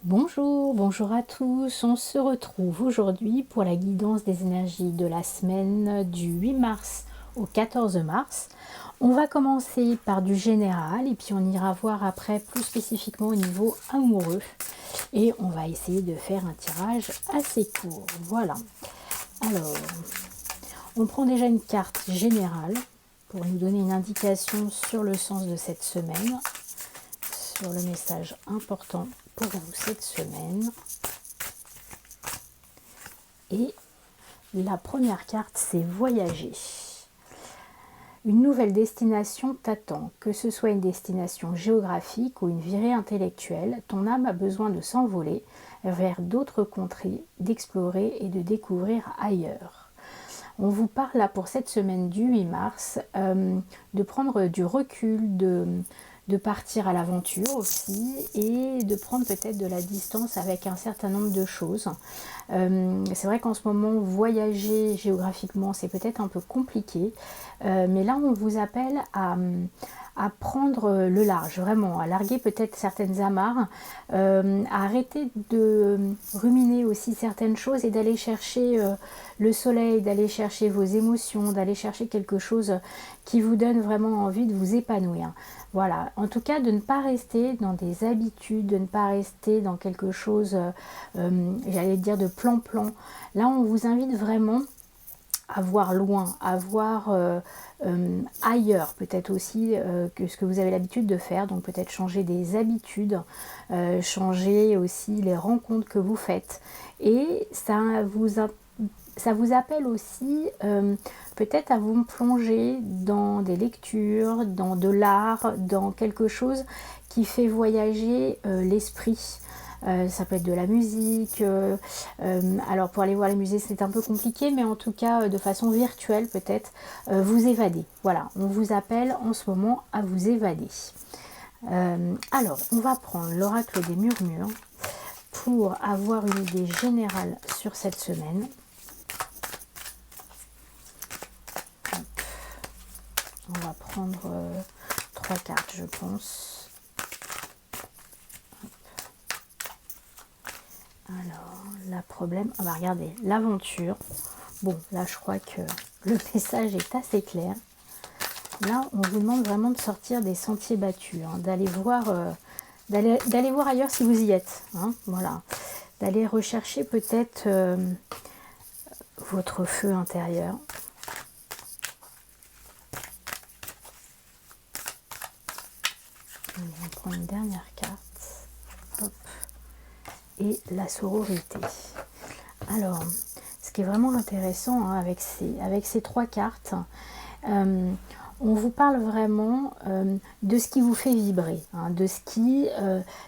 Bonjour, bonjour à tous. On se retrouve aujourd'hui pour la guidance des énergies de la semaine du 8 mars au 14 mars. On va commencer par du général et puis on ira voir après plus spécifiquement au niveau amoureux. Et on va essayer de faire un tirage assez court. Voilà. Alors, on prend déjà une carte générale pour nous donner une indication sur le sens de cette semaine, sur le message important pour vous cette semaine. Et la première carte, c'est voyager. Une nouvelle destination t'attend, que ce soit une destination géographique ou une virée intellectuelle, ton âme a besoin de s'envoler vers d'autres contrées, d'explorer et de découvrir ailleurs. On vous parle là pour cette semaine du 8 mars de prendre du recul, de partir à l'aventure aussi et de prendre peut-être de la distance avec un certain nombre de choses. C'est vrai qu'en ce moment, voyager géographiquement, c'est peut-être un peu compliqué, mais là, on vous appelle à prendre le large, vraiment, à larguer peut-être certaines amarres, à arrêter de ruminer aussi certaines choses et d'aller chercher le soleil, d'aller chercher vos émotions, d'aller chercher quelque chose qui vous donne vraiment envie de vous épanouir. Voilà, en tout cas de ne pas rester dans des habitudes, de ne pas rester dans quelque chose, j'allais dire de plan-plan. Là, on vous invite vraiment à voir loin, à voir ailleurs peut-être aussi que ce que vous avez l'habitude de faire, donc peut-être changer des habitudes, changer aussi les rencontres que vous faites. Et ça vous appelle aussi peut-être à vous plonger dans des lectures, dans de l'art, dans quelque chose qui fait voyager l'esprit. Ça peut être de la musique. Alors pour aller voir les musées c'est un peu compliqué, mais en tout cas de façon virtuelle peut-être vous évader. Voilà, on vous appelle en ce moment à vous évader. Alors on va prendre l'oracle des murmures pour avoir une idée générale sur cette semaine. On va prendre 3 cartes, je pense. Alors, la problème, on va regarder l'aventure. Bon, là, je crois que le message est assez clair. Là, on vous demande vraiment de sortir des sentiers battus, hein, d'aller voir ailleurs si vous y êtes. Hein, voilà, d'aller rechercher peut-être votre feu intérieur. On prend une dernière carte. Hop. Et la sororité. Alors, ce qui est vraiment intéressant hein, avec ces 3 cartes, on vous parle vraiment de ce qui vous fait vibrer, hein, de ce qui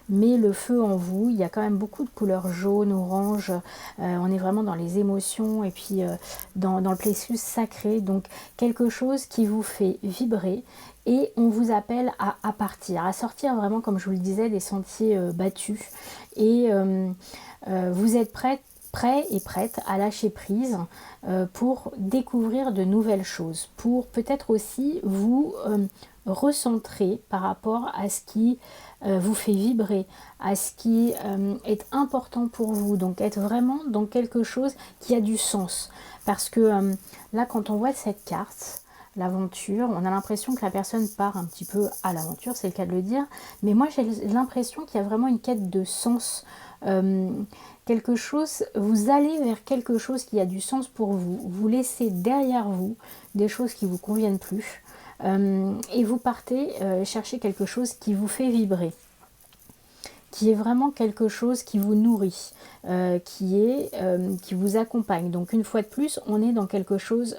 met le feu en vous. Il y a quand même beaucoup de couleurs jaune, orange, on est vraiment dans les émotions et puis dans le plexus sacré, donc quelque chose qui vous fait vibrer. Et on vous appelle à partir, à sortir vraiment, comme je vous le disais, des sentiers battus. Et vous êtes prêts et prête à lâcher prise pour découvrir de nouvelles choses, pour peut-être aussi vous recentrer par rapport à ce qui vous fait vibrer, à ce qui est important pour vous, donc être vraiment dans quelque chose qui a du sens. Parce que là, quand on voit cette carte, l'aventure, on a l'impression que la personne part un petit peu à l'aventure, c'est le cas de le dire, mais moi j'ai l'impression qu'il y a vraiment une quête de sens, quelque chose, vous allez vers quelque chose qui a du sens pour vous, vous laissez derrière vous des choses qui vous conviennent plus, et vous partez chercher quelque chose qui vous fait vibrer, qui est vraiment quelque chose qui vous nourrit, qui vous accompagne. Donc une fois de plus, on est dans quelque chose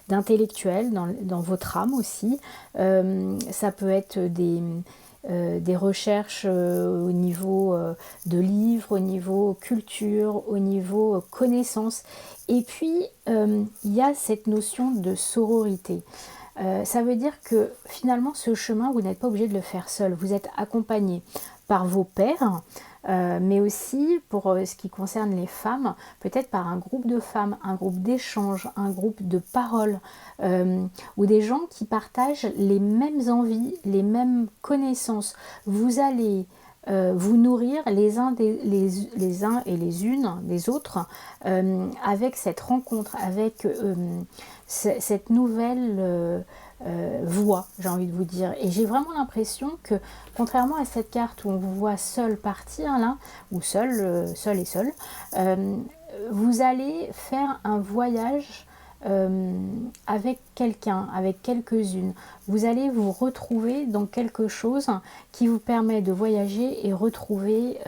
d'intellectuel, dans votre âme aussi. Ça peut être des recherches au niveau de livres, au niveau culture, au niveau connaissance. Et puis, il y a cette notion de sororité. Ça veut dire que finalement ce chemin, vous n'êtes pas obligé de le faire seul, vous êtes accompagné par vos pairs, mais aussi pour ce qui concerne les femmes, peut-être par un groupe de femmes, un groupe d'échange, un groupe de paroles, ou des gens qui partagent les mêmes envies, les mêmes connaissances. Vous allez vous nourrir les uns, les uns et les unes des autres avec cette rencontre, avec cette nouvelle voie, j'ai envie de vous dire. Et j'ai vraiment l'impression que, contrairement à cette carte où on vous voit seul partir là, ou seul et seul, vous allez faire un voyage avec quelqu'un, avec quelques-unes. Vous allez vous retrouver dans quelque chose qui vous permet de voyager et retrouver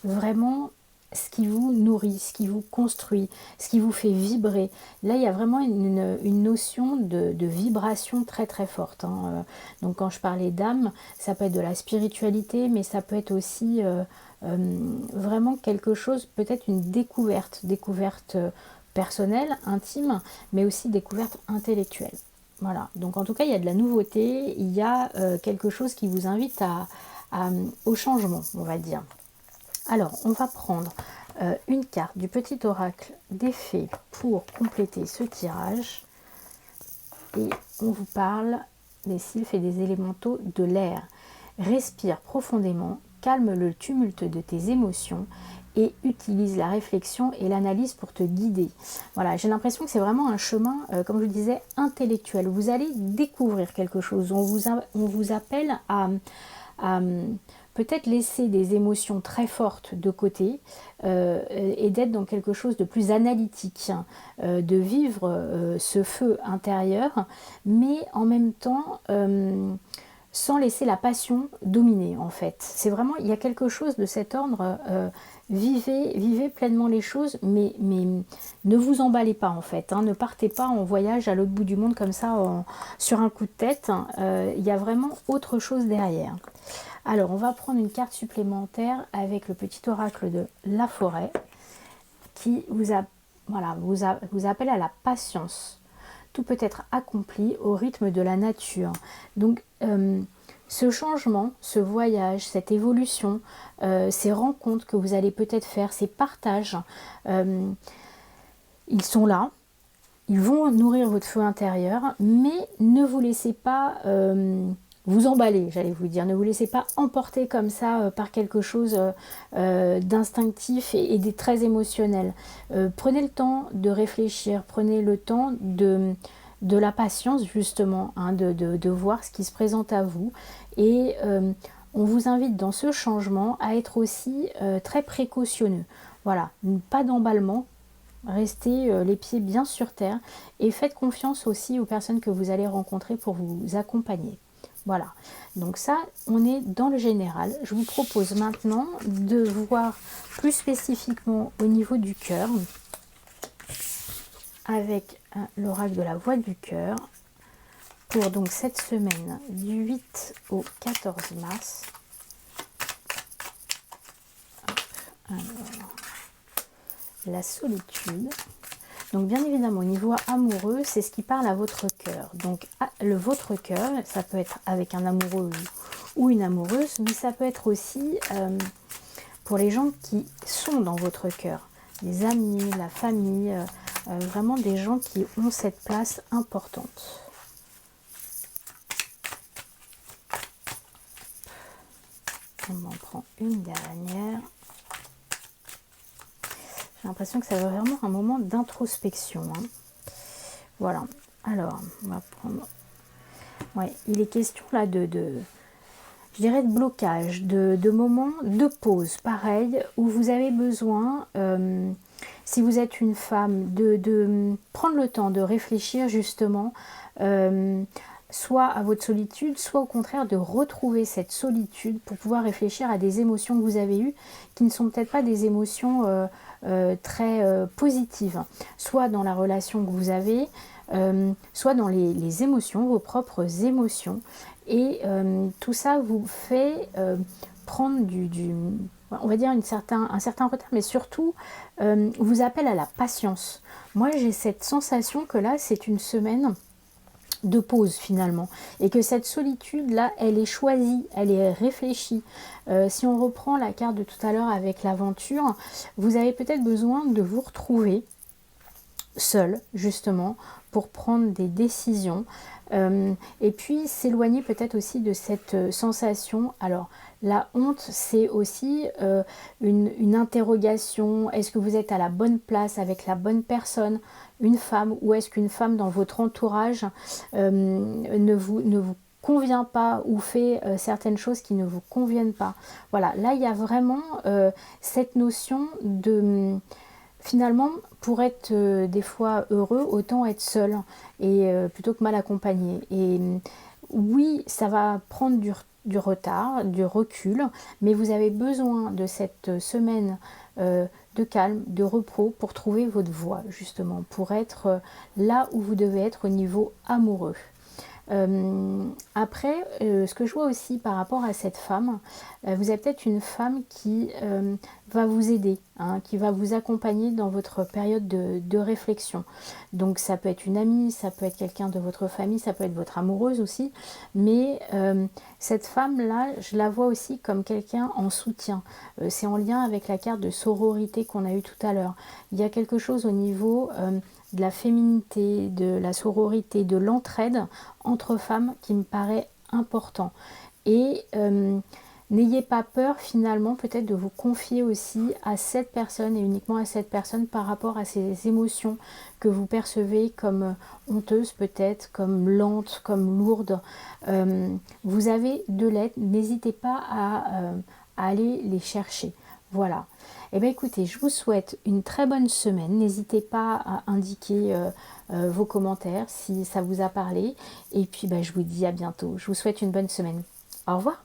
vraiment ce qui vous nourrit, ce qui vous construit, ce qui vous fait vibrer. Là, il y a vraiment une notion de vibration très très forte. Hein. Donc quand je parlais d'âme, ça peut être de la spiritualité, mais ça peut être aussi vraiment quelque chose, peut-être une découverte personnelle, intime, mais aussi découverte intellectuelle. Voilà, donc en tout cas, il y a de la nouveauté, il y a quelque chose qui vous invite au changement, on va dire. Alors, on va prendre une carte du petit oracle des fées pour compléter ce tirage. Et on vous parle des sylphes et des élémentaux de l'air. Respire profondément, calme le tumulte de tes émotions et utilise la réflexion et l'analyse pour te guider. Voilà, j'ai l'impression que c'est vraiment un chemin, comme je disais, intellectuel. Vous allez découvrir quelque chose. On vous appelle à peut-être laisser des émotions très fortes de côté et d'être dans quelque chose de plus analytique, de vivre ce feu intérieur, mais en même temps sans laisser la passion dominer en fait. C'est vraiment, il y a quelque chose de cet ordre, vivez pleinement les choses, mais ne vous emballez pas en fait, hein, ne partez pas en voyage à l'autre bout du monde comme ça sur un coup de tête, il y a vraiment autre chose derrière. Alors on va prendre une carte supplémentaire avec le petit oracle de la forêt qui vous appelle à la patience. Tout peut être accompli au rythme de la nature. Donc ce changement, ce voyage, cette évolution, ces rencontres que vous allez peut-être faire, ces partages, ils sont là, ils vont nourrir votre feu intérieur, mais ne vous laissez pas vous emballer, j'allais vous dire, ne vous laissez pas emporter comme ça par quelque chose d'instinctif et de très émotionnel. Prenez le temps de réfléchir, prenez le temps de la patience justement, hein, de voir ce qui se présente à vous. Et on vous invite dans ce changement à être aussi très précautionneux. Voilà, pas d'emballement, restez les pieds bien sur terre et faites confiance aussi aux personnes que vous allez rencontrer pour vous accompagner. Voilà, donc ça, on est dans le général. Je vous propose maintenant de voir plus spécifiquement au niveau du cœur avec l'oracle de la voix du cœur pour donc cette semaine du 8 au 14 mars. Alors, la solitude. Donc bien évidemment au niveau amoureux, c'est ce qui parle à votre cœur. Donc votre cœur, ça peut être avec un amoureux ou une amoureuse, mais ça peut être aussi pour les gens qui sont dans votre cœur. Les amis, la famille, vraiment des gens qui ont cette place importante. On en prend une dernière. J'ai l'impression que ça va vraiment un moment d'introspection. Hein. Voilà. Alors, on va prendre... Ouais, il est question là je dirais de blocage, de moments de pause, pareil, où vous avez besoin, si vous êtes une femme, de prendre le temps de réfléchir justement, soit à votre solitude, soit au contraire de retrouver cette solitude pour pouvoir réfléchir à des émotions que vous avez eues, qui ne sont peut-être pas des émotions très positives, soit dans la relation que vous avez, soit dans les émotions, vos propres émotions. Et tout ça vous fait prendre on va dire un certain retard, mais surtout vous appelle à la patience. Moi j'ai cette sensation que là c'est une semaine de pause finalement, et que cette solitude là elle est choisie, elle est réfléchie. Si on reprend la carte de tout à l'heure avec l'aventure, vous avez peut-être besoin de vous retrouver seul justement pour prendre des décisions. Et puis s'éloigner peut-être aussi de cette sensation. Alors la honte, c'est aussi une interrogation. Est-ce que vous êtes à la bonne place avec la bonne personne, une femme, ou est-ce qu'une femme dans votre entourage ne vous convient pas ou fait certaines choses qui ne vous conviennent pas. Voilà, là il y a vraiment cette notion de finalement, pour être des fois heureux, autant être seul et plutôt que mal accompagné. Et oui, ça va prendre du retard, du recul, mais vous avez besoin de cette semaine de calme, de repos pour trouver votre voie, justement, pour être là où vous devez être au niveau amoureux. Après, ce que je vois aussi par rapport à cette femme, vous avez peut-être une femme qui va vous aider, hein, qui va vous accompagner dans votre période de réflexion. Donc ça peut être une amie, ça peut être quelqu'un de votre famille, ça peut être votre amoureuse aussi, mais cette femme-là, je la vois aussi comme quelqu'un en soutien. C'est en lien avec la carte de sororité qu'on a eue tout à l'heure. Il y a quelque chose au niveau de la féminité, de la sororité, de l'entraide entre femmes qui me paraît important. Et n'ayez pas peur finalement peut-être de vous confier aussi à cette personne et uniquement à cette personne par rapport à ces émotions que vous percevez comme honteuses peut-être, comme lentes, comme lourdes. Vous avez de l'aide, n'hésitez pas à aller les chercher. Voilà. Eh bien écoutez, je vous souhaite une très bonne semaine. N'hésitez pas à indiquer vos commentaires si ça vous a parlé. Et puis je vous dis à bientôt. Je vous souhaite une bonne semaine. Au revoir.